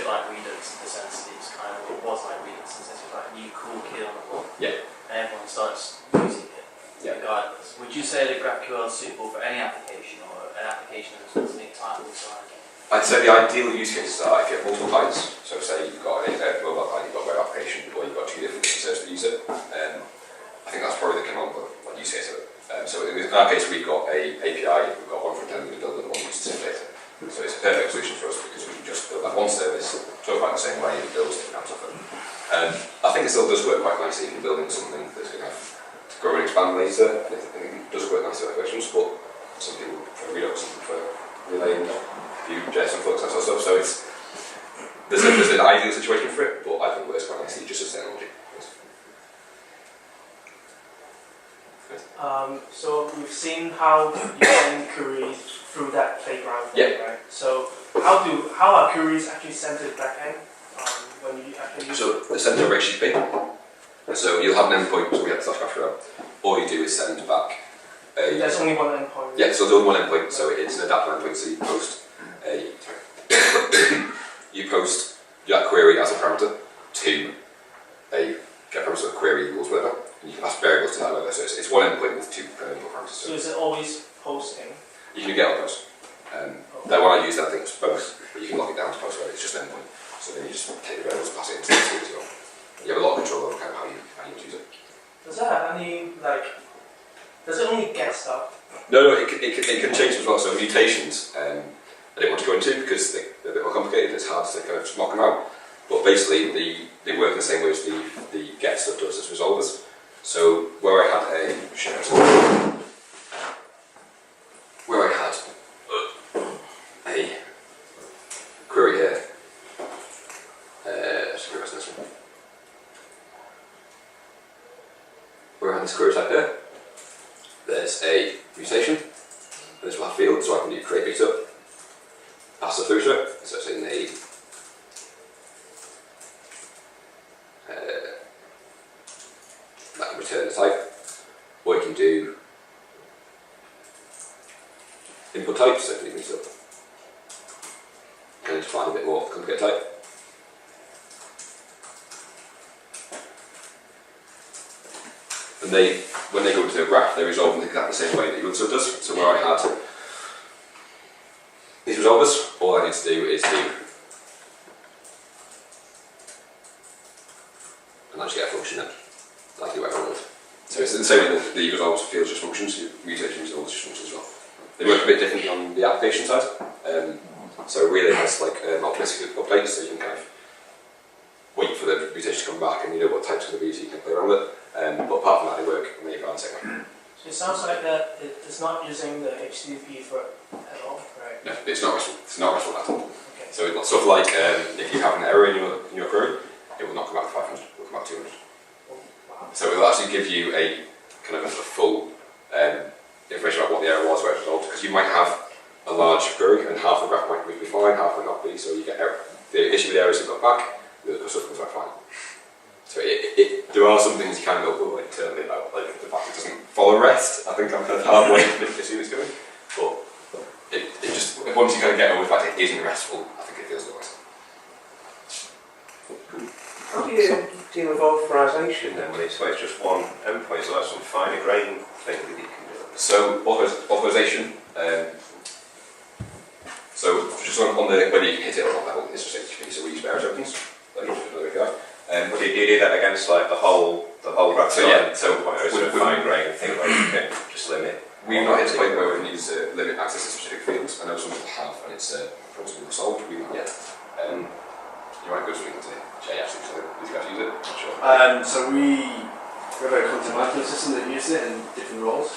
bit like Redux in the sense that it's kind of, it was like Redux in the sense it's like a new cool kid on the block. Yeah. And everyone starts using it, regardless. Would you say that GraphQL is suitable for any application, or an application that's specific type of design? I'd say the ideal use cases are if you have multiple clients. So say you've got a mobile client, you've got a web application, or you've got two different users that use it. I think that's probably the canonical use case of it. So in our case, we've got a API, we've got one front end we build and one uses the same data. So it's a perfect solution for us because we can just build that one service, talk about it the same way, and build different apps off it. I think it still does work quite nicely if you're building something that's going to have to grow and expand later. I think it does work nicely with questions, but some people prefer Redux, some prefer Relay and Vue.js and Flux, that sort of stuff. So there's an ideal situation for it, but I think it works quite nicely just as technology. So we've seen how you send queries through that playground thing, right? So how are queries actually sent to the backend when you actually use So they're sent over HTTP. So you'll have an endpoint, so we have /GraphQL. All you do is send back a... There's only one endpoint. Yeah, so there's only one endpoint, so it's an adaptive endpoint, so you post you post that query as a parameter to a get parameter query equals whatever. You can pass variables to that level, so it's one endpoint with two parameters. So is it always posting? You can get on post. The one I use, I think, is post, but you can lock it down to post where it's just an endpoint. So then you just take the variables and pass it into the tool as well. You have a lot of control over kind of how you use it. Does that have any, does it only get stuff? No, it can change as well. So mutations, I didn't want to go into because they're a bit more complicated. It's hard to kind of just mock them out. But basically, they work in the same way as the get stuff does as resolvers. So where I had a query here, let's go this one. Where I had this query type here, there's a mutation. This will have field, so I can do create meetup, pass it through to it. So it's in the that can return the type, or you can do input types, so if you meetup, and define a bit more complicated type. And when they go into a graph, they resolve in exactly the same way that Ubuntu does. So where I had these resolvers, all I need to do is do, and I just get a function then, like whatever I want. So it's the same way that the resolvers feels just functions, mutations are just functions as well. They work a bit differently on the application side. So Relay has like an optimistic update, so you can kind of wait for the mutation to come back and you know what type's going to be, so you can play around with it. But apart from that, they work in the API segment. So it sounds like that it's not using the HTTP for at all, right? No, it's not RESTful. It's not RESTful at all. Okay. So it's sort of like if you have an error in your query, it will not come out 500, it will come out 200. Oh, wow. So it will actually give you a kind of a full information about what the error was, where it's resolved, because you might have a large query and half the graph might be fine, half might not be, so you get error. The issue with the errors you've got back, the stuff comes back fine. So there are some things you can go for internally about, like the fact it doesn't follow REST. I think I'm kind of halfway to see what's going, but it just once you kind of get over the fact it isn't RESTful, I think it feels otherwise. How do you deal with authorization then when it's just one endpoint? So that's some finer grain thing that you can do. So authorization. So just on the when you hit it on that level, it's just HTTP. So we use bearer tokens. Like another API. But do you do that against like the whole graph? So yeah, so or is it a fine grain thing where you can just limit? We've not hit the point where we can use limit access to specific fields. I know some people have, and it's probably solved. We've not yet. You might go something to J actually, so these guys use it. Not sure. So we have a content management system that uses it in different roles.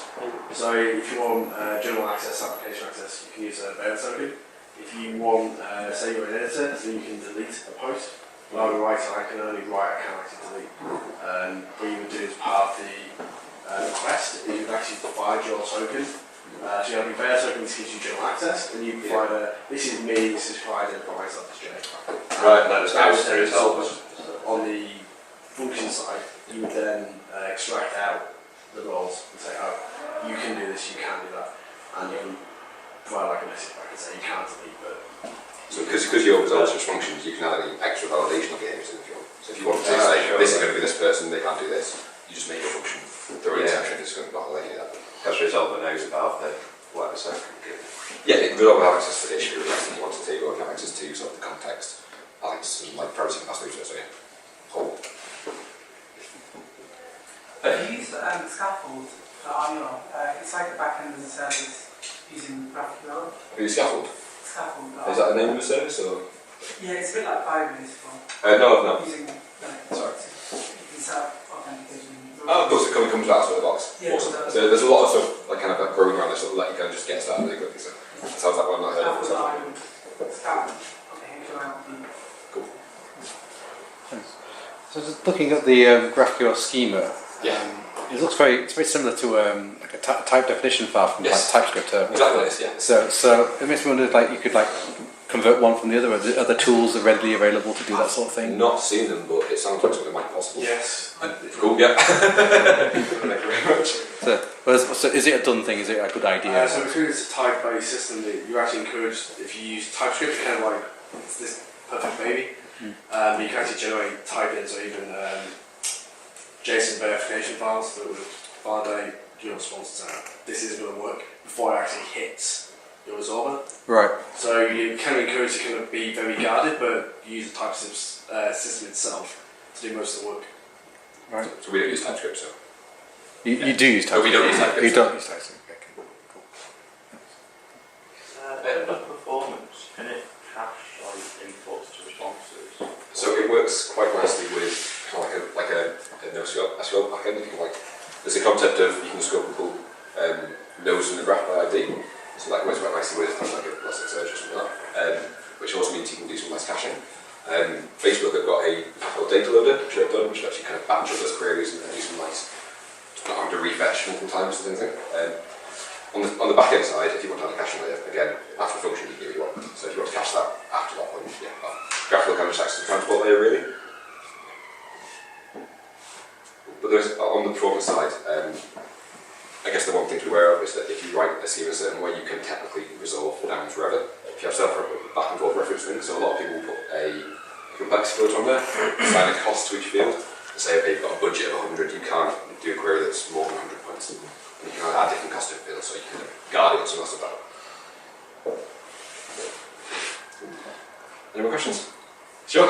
So if you want general access, application access, you can use a bearer token. If you want, say you're an editor, so you can delete a post. Well, I'm a writer, I can only write, I can't actually delete. What you would do as part of the request is you would actually provide your token. So you have your bearer token, which gives you general access, and you provide this is me, this is Friday, and provides that to Jay. Right, that is on the function side, you would then extract out the roles and say, oh, you can do this, you can do that, and you can provide like a message back and say you can't delete, but So because your results just functions, you can add any extra validation of your if you want. So if you want to say, this is going to be this person, they can't do this, you just make a function. The exception is going to validate that. Because resolver knows about the whatever second. Yeah, it will have access to the issue if you want to take, or have access to sort of the context, access and like privacy capacity, so yeah. Whole. Do you use scaffold for Armor? It's like the back end of the service using GraphQL. Use scaffold? Scaffold. Is that the name of the service or? Yeah, it's a bit like Firebase for No. using Sorry. you can set up authentication. Oh, of course, it comes out of the box. Yeah, awesome. so So there's a lot of stuff like kind of growing around this, sort of let you go and just get started really quickly. So that sounds like one I've not heard of. Scaffold. Okay, Cool. So just looking at the GraphQL schema, Yeah. it looks it's very similar to like a type definition file from Yes. like TypeScript. Exactly this, yeah. So it makes me wonder, like you could like convert one from the other. Are there other tools are readily available to do that sort of thing? Not seen them, but it sounds like something might be possible. Yes. Cool, yeah. Thank you very much. So is it a done thing? Is it a good idea? So because it's a type-based system, that you're actually encouraged, if you use TypeScript, it's kind of like it's this perfect baby. You can actually generate type-ins or even JSON verification files that would validate your response to this is going to work before it actually hits your resolver. Right. So you kind of encouraged to kind of be very guarded, but use the type system itself to do most of the work. Right. So we don't use TypeScript, so. You do use TypeScript. No, we don't use TypeScript. You don't use TypeScript. Okay, cool. The performance, can it cache like inputs to responses? So it works quite nicely with kind of like a NoSQL backend. You can there's a concept of you can scope people nodes in the graph by ID. So that works quite nicely with things like a Elasticsearch or something like that. Which also means you can do some nice caching. Facebook have got a data loader which they've done, which actually kind of batch up those queries and do some nice, not having to refetch multiple times and things. On the back end side, if you want to add a caching layer, again, after the function you do what you want. So if you want to cache that after that point, yeah, GraphQL kind of just acts as a transport layer really. But there's, on the performance side, I guess the one thing to be aware of is that if you write a schema a certain way, you can technically resolve down forever. If you have back and forth referencing, so a lot of people will put a complexity filter on there, assign a cost to each field, and say, okay, you've got a budget of 100, you can't do a query that's more than 100 points. And you can add different cost to fields, so you can guard against some of that. Any more questions? Sure.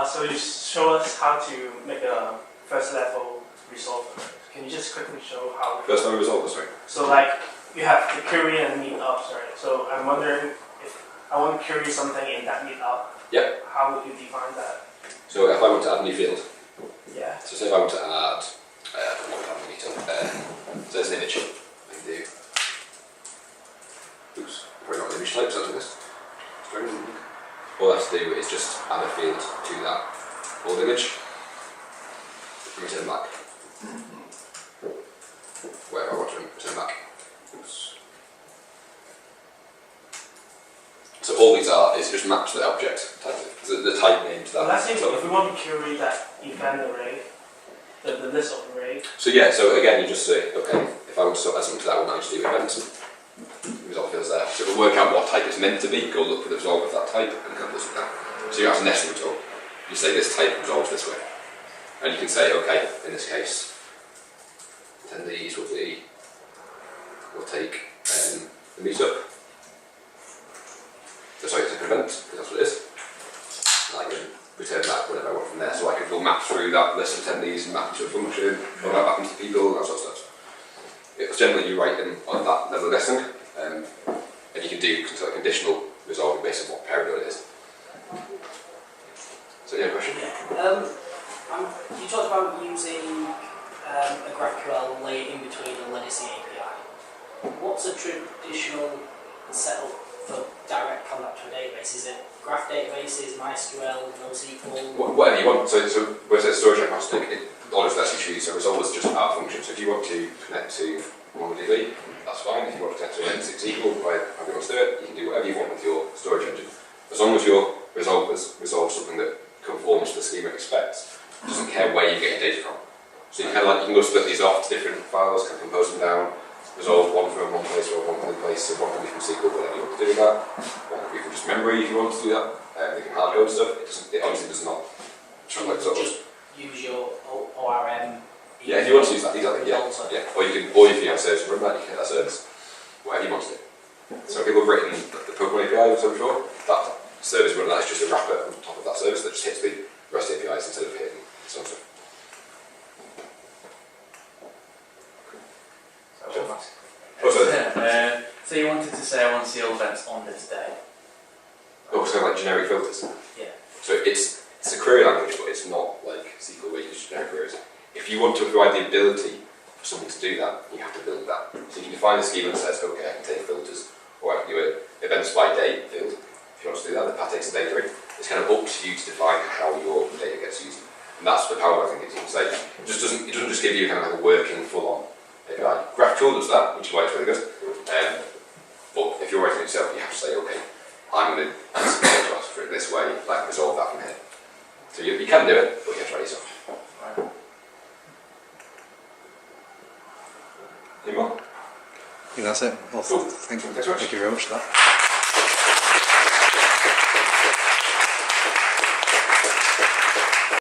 So you show us how to make a first level resolver. Can you just quickly show how? First level resolver, sorry. So like you have the query and meet ups, right? So I'm wondering if I want to query something in that meet up. Yep. How would you define that? So if I want to add a new field, Yeah. so say if I want to add, so there's an image, I can do, oops, probably not an image type, so I'll do this. All I have to do is just add a field to that old image, and return back. Whatever I want to return back. Oops. So all these are is just match the object type, the type name to that. Well, let's say if we want to query that event array, the list of array. So yeah, so again you just say, okay, if I want to add something to that one, I just do events. Resolve fields there. So it'll work out what type it's meant to be, go look for the resolve of that type, and kind of look at that. So you have to nesting result. You say this type resolves this way. And you can say, okay, in this case, then these will be, we'll take the meetup. Sorry, it's an event, because that's what it is. And I can return that whatever I want from there. So I can go map through that list of attendees and map to a function, or map back into people, and that sort of stuff. It's generally you write them on that level of nesting, and you can do sort of conditional resolving based on what period it is. So yeah, question? You talked about using a GraphQL layer in between a legacy API. What's a traditional setup for direct contact to a database? Is it graph databases, MySQL, NoSQL? Whatever you want. So where it says storage agnostic, it always lets you choose. So resolve is just our function. So if you want to connect to MongoDB, that's fine. If you want to connect to an N6 by how you want to do it, you can do whatever you want with your storage engine. As long as your resolvers resolve something that conforms to the schema it expects, it doesn't care where you get your data from. So you can you can go split these off to different files, kind of compose them down, resolve one from one place or one place, so one can be from SQL, whatever you want to do with that. One can be from just memory if you want to do that. They can hard code stuff. It obviously does not translate sort of. Just use your ORM. Yeah, if you want to use that, exactly. Yeah, yeah. Or if you have a service run that, you can hit that service. Whatever you want to do. So people have written the Pokemon API or so before. That service run that is just a wrapper on top of that service that just hits the REST APIs instead of hitting some stuff. So you wanted to say I want to see all events on this day? Oh, so like generic filters. Yeah. So it's a query language, but it's not like SQL where you use generic queries. If you want to provide the ability for someone to do that, you have to build that. So you can define a schema that says, okay, I can take filters, or I can do it events by date field. If you want to do that, that takes a data in. It's kind of up to you to define how your data gets used. And that's the power I think it's you can say. It doesn't just give you kind of like a working full-on API. GraphQL does that, which is why it's really good. But if you're writing it yourself, you have to say, okay, I'm going to ask for it this way, like resolve that from here. So you can do it, but you have to write it yourself. Right. Any more? I think that's it. Well, Cool. thank Thanks very much. you very much for that.